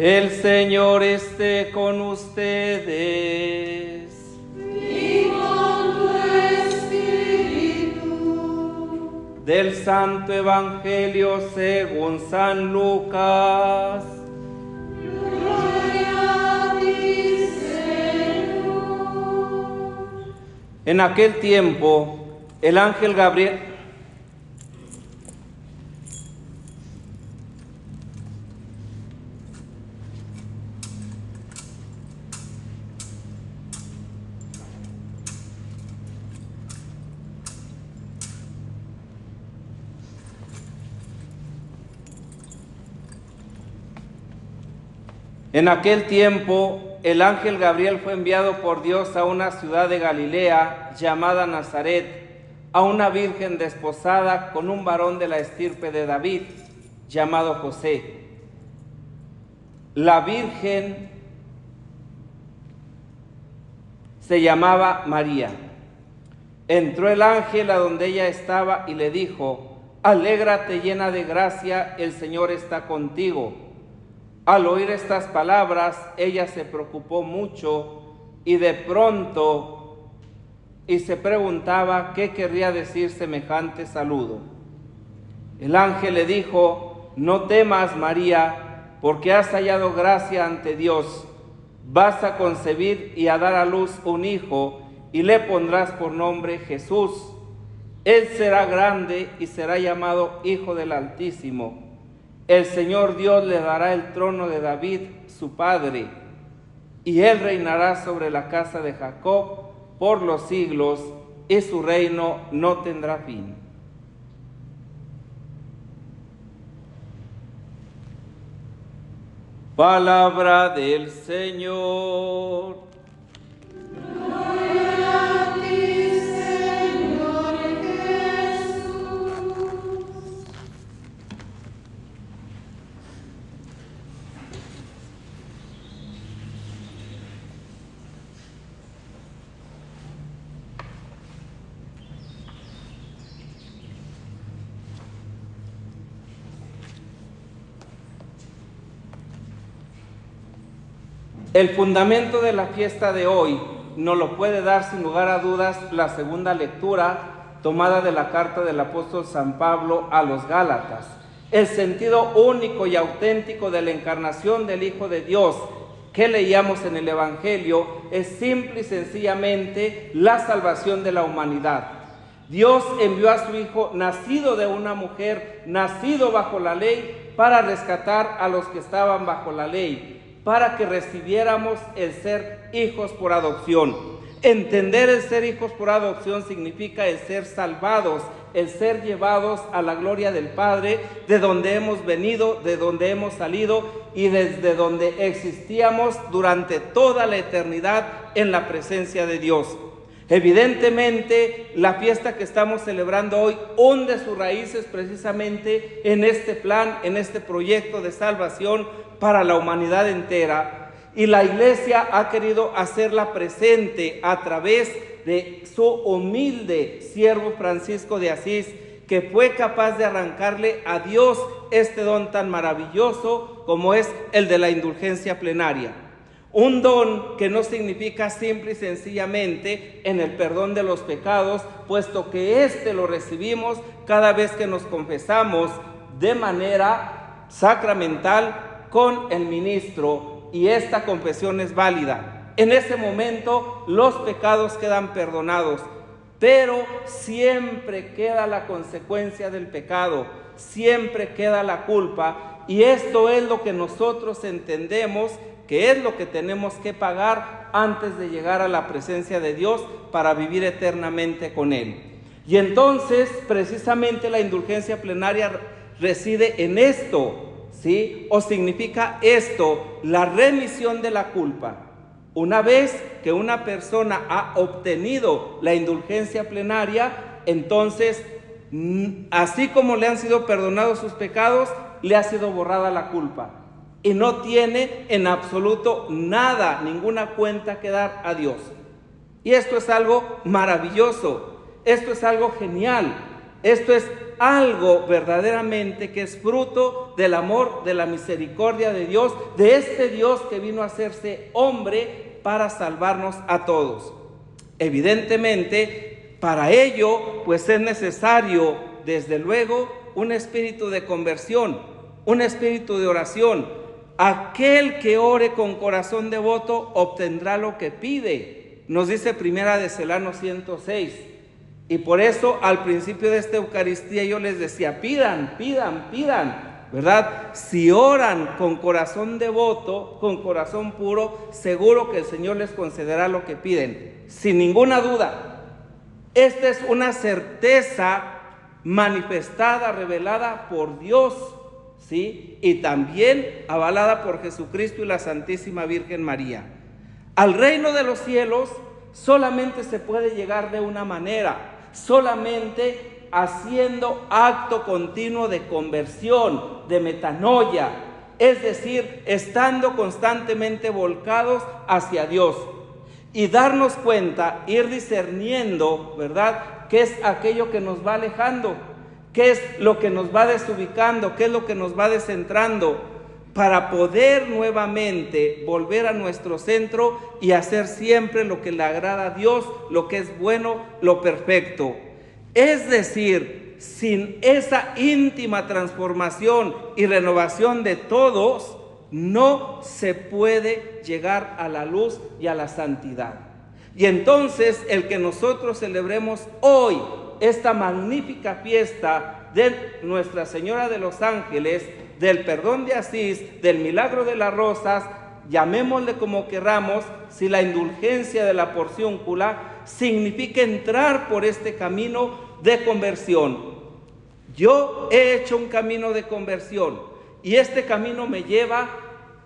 El Señor esté con ustedes. Y con tu espíritu. Del Santo Evangelio según San Lucas. Gloria a ti, Señor. En aquel tiempo, el ángel Gabriel... En aquel tiempo, el ángel Gabriel fue enviado por Dios a una ciudad de Galilea llamada Nazaret, a una virgen desposada con un varón de la estirpe de David, llamado José. La virgen se llamaba María. Entró el ángel a donde ella estaba y le dijo: «Alégrate, llena de gracia, el Señor está contigo». Al oír estas palabras, ella se preocupó mucho y de pronto se preguntaba qué querría decir semejante saludo. El ángel le dijo: «No temas, María, porque has hallado gracia ante Dios. Vas a concebir y a dar a luz un hijo, y le pondrás por nombre Jesús. Él será grande y será llamado Hijo del Altísimo. El Señor Dios le dará el trono de David, su padre, y él reinará sobre la casa de Jacob por los siglos, y su reino no tendrá fin». Palabra del Señor. Gloria a ti, Señor Jesús. El fundamento de la fiesta de hoy nos lo puede dar sin lugar a dudas la segunda lectura tomada de la carta del apóstol San Pablo a los Gálatas. El sentido único y auténtico de la encarnación del Hijo de Dios que leíamos en el Evangelio es simple y sencillamente la salvación de la humanidad. Dios envió a su Hijo, nacido de una mujer, nacido bajo la ley, para rescatar a los que estaban bajo la ley, para que recibiéramos el ser hijos por adopción. Entender el ser hijos por adopción significa el ser salvados, el ser llevados a la gloria del Padre, de donde hemos venido, de donde hemos salido y desde donde existíamos durante toda la eternidad en la presencia de Dios. Evidentemente, la fiesta que estamos celebrando hoy hunde sus raíces precisamente en este plan, en este proyecto de salvación para la humanidad entera. Y la Iglesia ha querido hacerla presente a través de su humilde siervo Francisco de Asís, que fue capaz de arrancarle a Dios este don tan maravilloso como es el de la indulgencia plenaria. Un don que no significa simple y sencillamente en el perdón de los pecados, puesto que éste lo recibimos cada vez que nos confesamos de manera sacramental con el ministro, y esta confesión es válida. En ese momento los pecados quedan perdonados, pero siempre queda la consecuencia del pecado, siempre queda la culpa, y esto es lo que nosotros entendemos que es lo que tenemos que pagar antes de llegar a la presencia de Dios para vivir eternamente con Él. Y entonces, precisamente la indulgencia plenaria reside en esto, ¿sí? O significa esto, la remisión de la culpa. Una vez que una persona ha obtenido la indulgencia plenaria, entonces, así como le han sido perdonados sus pecados, le ha sido borrada la culpa. Y no tiene en absoluto nada, ninguna cuenta que dar a Dios. Y esto es algo maravilloso, esto es algo genial, Esto es algo verdaderamente que es fruto del amor, de la misericordia de Dios, de este Dios que vino a hacerse hombre para salvarnos a todos. Evidentemente, para ello, pues es necesario, desde luego, un espíritu de conversión, un espíritu de oración. Aquel que ore con corazón devoto obtendrá lo que pide, nos dice Primera de Celano 106. Y por eso al principio de esta Eucaristía yo les decía, pidan, ¿verdad? Si oran con corazón devoto, con corazón puro, seguro que el Señor les concederá lo que piden, sin ninguna duda. Esta es una certeza manifestada, revelada por Dios, ¿sí? Y también avalada por Jesucristo y la Santísima Virgen María. Al reino de los cielos solamente se puede llegar de una manera, solamente haciendo acto continuo de conversión, de metanoia, es decir, estando constantemente volcados hacia Dios y darnos cuenta, ir discerniendo, ¿verdad?, qué es aquello que nos va alejando, qué es lo que nos va desubicando, qué es lo que nos va descentrando, para poder nuevamente volver a nuestro centro y hacer siempre lo que le agrada a Dios, lo que es bueno, lo perfecto. Es decir, sin esa íntima transformación y renovación de todos, no se puede llegar a la luz y a la santidad. Y entonces el que nosotros celebremos hoy esta magnífica fiesta de Nuestra Señora de los Ángeles, del perdón de Asís, del milagro de las rosas, llamémosle como querramos, si la indulgencia de la porciúncula significa entrar por este camino de conversión. Yo he hecho un camino de conversión y este camino me lleva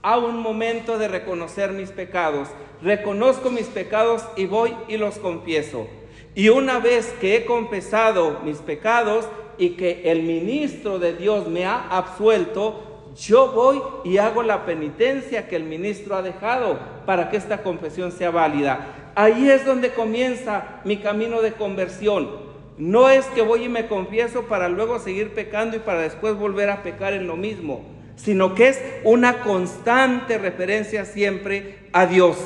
a un momento de reconocer mis pecados. Reconozco mis pecados y voy y los confieso. Y una vez que he confesado mis pecados y que el ministro de Dios me ha absuelto, yo voy y hago la penitencia que el ministro ha dejado para que esta confesión sea válida. Ahí es donde comienza mi camino de conversión. No es que voy y me confieso para luego seguir pecando y para después volver a pecar en lo mismo, sino que es una constante referencia siempre a Dios.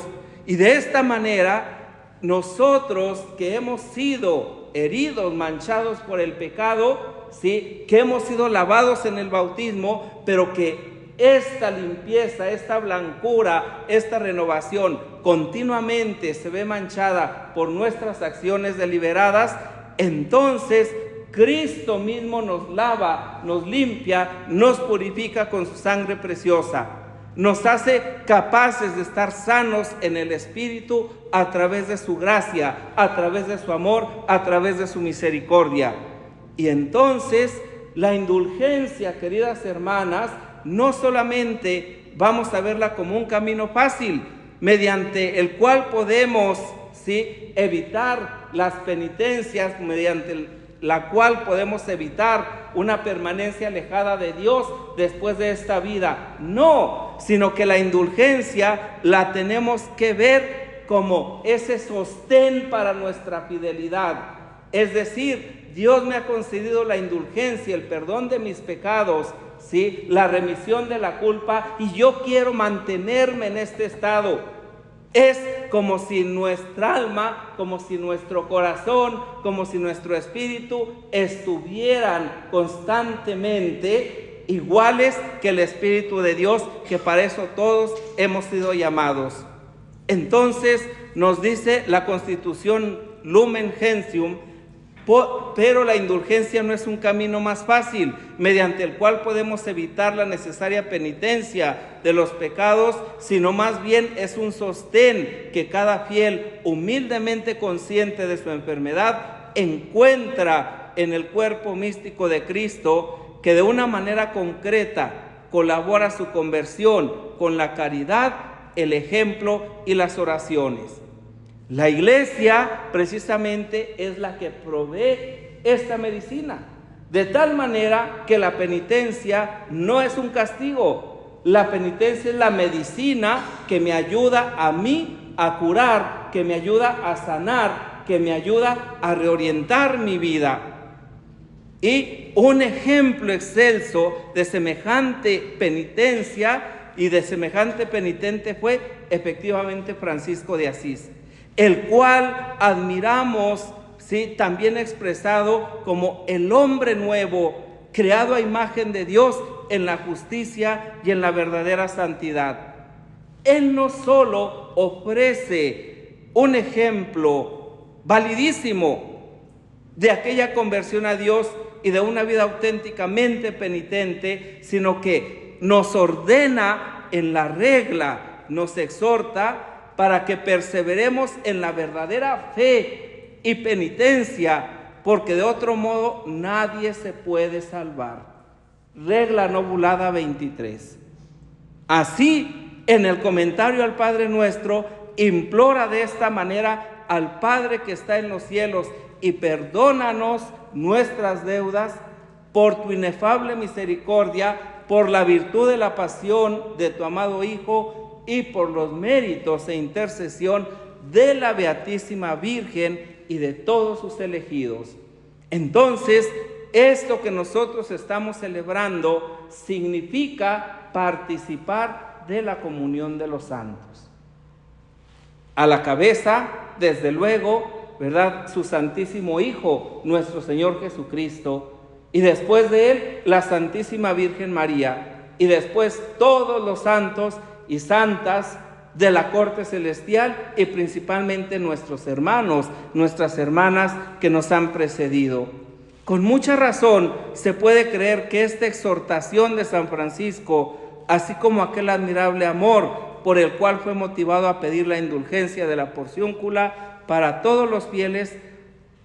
Y de esta manera, nosotros que hemos sido heridos, manchados por el pecado, ¿sí?, que hemos sido lavados en el bautismo, pero que esta limpieza, esta blancura, esta renovación continuamente se ve manchada por nuestras acciones deliberadas, entonces Cristo mismo nos lava, nos limpia, nos purifica con su sangre preciosa. Nos hace capaces de estar sanos en el Espíritu a través de su gracia, a través de su amor, a través de su misericordia. Y entonces la indulgencia, queridas hermanas, no solamente vamos a verla como un camino fácil, mediante el cual podemos, ¿sí?, evitar las penitencias, mediante la cual podemos evitar una permanencia alejada de Dios después de esta vida. No, sino que la indulgencia la tenemos que ver como ese sostén para nuestra fidelidad. Es decir, Dios me ha concedido la indulgencia, el perdón de mis pecados, ¿sí?, la remisión de la culpa, y yo quiero mantenerme en este estado. Es como si nuestra alma, como si nuestro corazón, como si nuestro espíritu estuvieran constantemente iguales que el Espíritu de Dios, que para eso todos hemos sido llamados. Entonces nos dice la Constitución Lumen Gentium, pero la indulgencia no es un camino más fácil, mediante el cual podemos evitar la necesaria penitencia de los pecados, sino más bien es un sostén que cada fiel, humildemente consciente de su enfermedad, encuentra en el cuerpo místico de Cristo, que de una manera concreta colabora su conversión con la caridad, el ejemplo y las oraciones. La Iglesia precisamente es la que provee esta medicina, de tal manera que la penitencia no es un castigo. La penitencia es la medicina que me ayuda a mí a curar, que me ayuda a sanar, que me ayuda a reorientar mi vida. Y un ejemplo excelso de semejante penitencia y de semejante penitente fue efectivamente Francisco de Asís, el cual admiramos, ¿sí?, también expresado como el hombre nuevo, creado a imagen de Dios en la justicia y en la verdadera santidad. Él no solo ofrece un ejemplo validísimo de aquella conversión a Dios y de una vida auténticamente penitente, sino que nos ordena en la regla, nos exhorta para que perseveremos en la verdadera fe y penitencia, porque de otro modo nadie se puede salvar. Regla Novulada 23. Así, en el comentario al Padre Nuestro, implora de esta manera al Padre que está en los cielos: y perdónanos nuestras deudas por tu inefable misericordia, por la virtud de la pasión de tu amado Hijo y por los méritos e intercesión de la Beatísima Virgen y de todos sus elegidos. Entonces, esto que nosotros estamos celebrando significa participar de la comunión de los santos. A la cabeza, desde luego, ¿verdad?, su Santísimo Hijo, nuestro Señor Jesucristo, y después de Él, la Santísima Virgen María, y después todos los santos y santas de la corte celestial, y principalmente nuestros hermanos, nuestras hermanas que nos han precedido. Con mucha razón se puede creer que esta exhortación de San Francisco, así como aquel admirable amor por el cual fue motivado a pedir la indulgencia de la porciúncula para todos los fieles,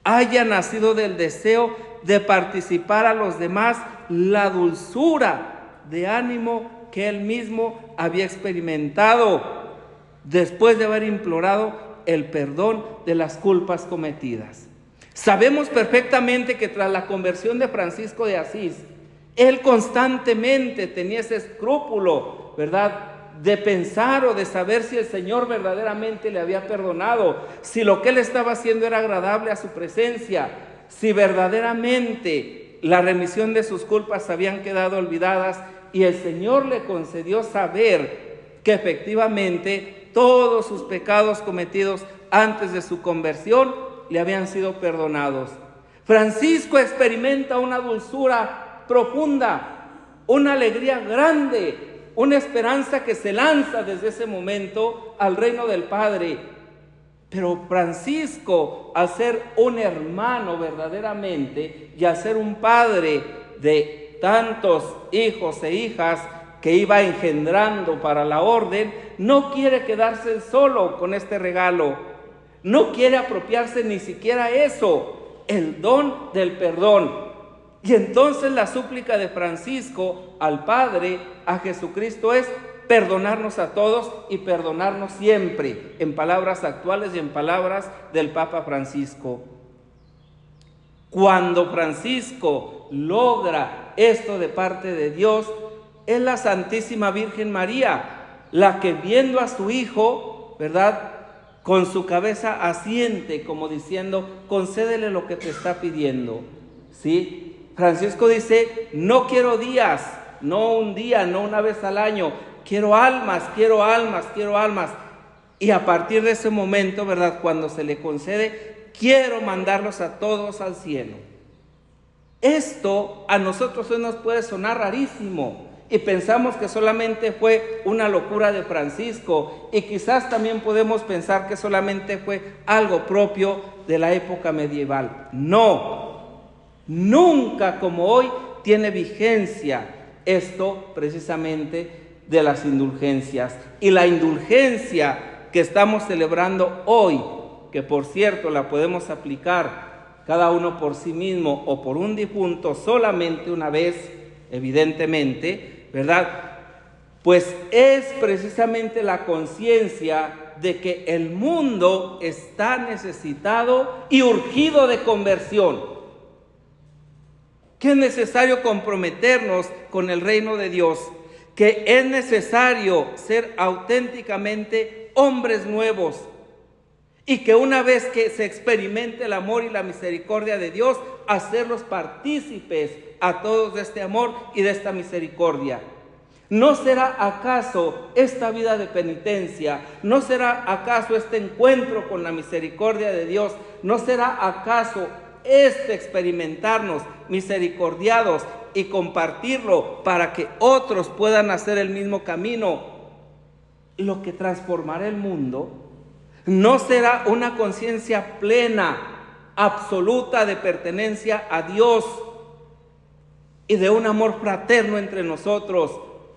haya nacido del deseo de participar a los demás la dulzura de ánimo que él mismo había experimentado después de haber implorado el perdón de las culpas cometidas. Sabemos perfectamente que tras la conversión de Francisco de Asís, él constantemente tenía ese escrúpulo, ¿verdad?, de pensar o de saber si el Señor verdaderamente le había perdonado, si lo que él estaba haciendo era agradable a su presencia, si verdaderamente la remisión de sus culpas habían quedado olvidadas y el Señor le concedió saber que efectivamente todos sus pecados cometidos antes de su conversión le habían sido perdonados. Francisco experimenta una dulzura profunda, una alegría grande, una esperanza que se lanza desde ese momento al reino del Padre. Pero Francisco, al ser un hermano verdaderamente y al ser un padre de tantos hijos e hijas que iba engendrando para la orden, no quiere quedarse solo con este regalo. No quiere apropiarse ni siquiera eso, el don del perdón. Y entonces la súplica de Francisco al Padre, a Jesucristo, es perdonarnos a todos y perdonarnos siempre, en palabras actuales y en palabras del Papa Francisco. Cuando Francisco logra esto de parte de Dios, es la Santísima Virgen María la que, viendo a su Hijo, ¿verdad?, con su cabeza asiente, como diciendo: concédele lo que te está pidiendo, ¿sí? Francisco dice: no quiero días, no un día, no una vez al año, quiero almas, quiero almas, quiero almas. Y a partir de ese momento, ¿verdad?, cuando se le concede, quiero mandarlos a todos al cielo. Esto a nosotros hoy nos puede sonar rarísimo y pensamos que solamente fue una locura de Francisco, y quizás también podemos pensar que solamente fue algo propio de la época medieval. No, nunca como hoy tiene vigencia esto precisamente de las indulgencias. Y la indulgencia que estamos celebrando hoy, que por cierto la podemos aplicar cada uno por sí mismo o por un difunto solamente una vez, evidentemente, ¿verdad?, pues es precisamente la conciencia de que el mundo está necesitado y urgido de conversión, que es necesario comprometernos con el reino de Dios, que es necesario ser auténticamente hombres nuevos Y que una vez que se experimente el amor y la misericordia de Dios, hacerlos partícipes a todos de este amor y de esta misericordia. ¿No será acaso esta vida de penitencia? ¿No será acaso este encuentro con la misericordia de Dios? ¿No será acaso este experimentarnos misericordiados y compartirlo para que otros puedan hacer el mismo camino lo que transformará el mundo? ¿No será una conciencia plena, absoluta de pertenencia a Dios y de un amor fraterno entre nosotros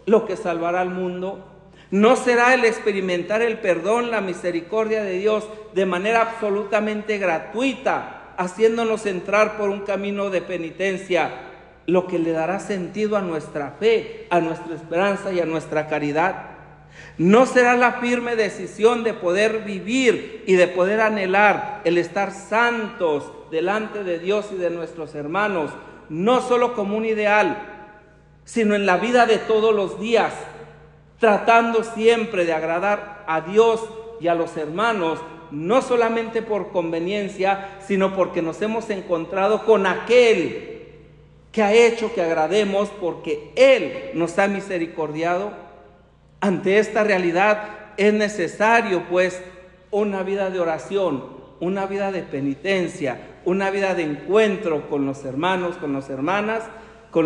lo que salvará al mundo? ¿No será el experimentar el perdón, la misericordia de Dios de manera absolutamente gratuita, haciéndonos entrar por un camino de penitencia, lo que le dará sentido a nuestra fe, a nuestra esperanza y a nuestra caridad? ¿No será la firme decisión de poder vivir y de poder anhelar el estar santos delante de Dios y de nuestros hermanos, no solo como un ideal, sino en la vida de todos los días, tratando siempre de agradar a Dios y a los hermanos, no solamente por conveniencia, sino porque nos hemos encontrado con aquel que ha hecho que agrademos, porque Él nos ha misericordiado? Ante esta realidad es necesario, pues, una vida de oración, una vida de penitencia, una vida de encuentro con los hermanos, con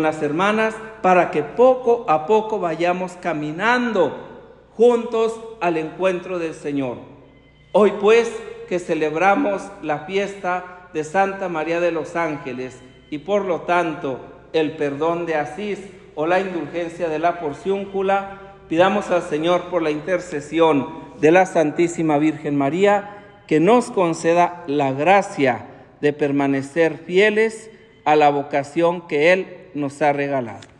las hermanas, para que poco a poco vayamos caminando juntos al encuentro del Señor. Hoy, pues, que celebramos la fiesta de Santa María de los Ángeles y por lo tanto el perdón de Asís o la indulgencia de la porciúncula, pidamos al Señor por la intercesión de la Santísima Virgen María que nos conceda la gracia de permanecer fieles a la vocación que Él nos ha regalado.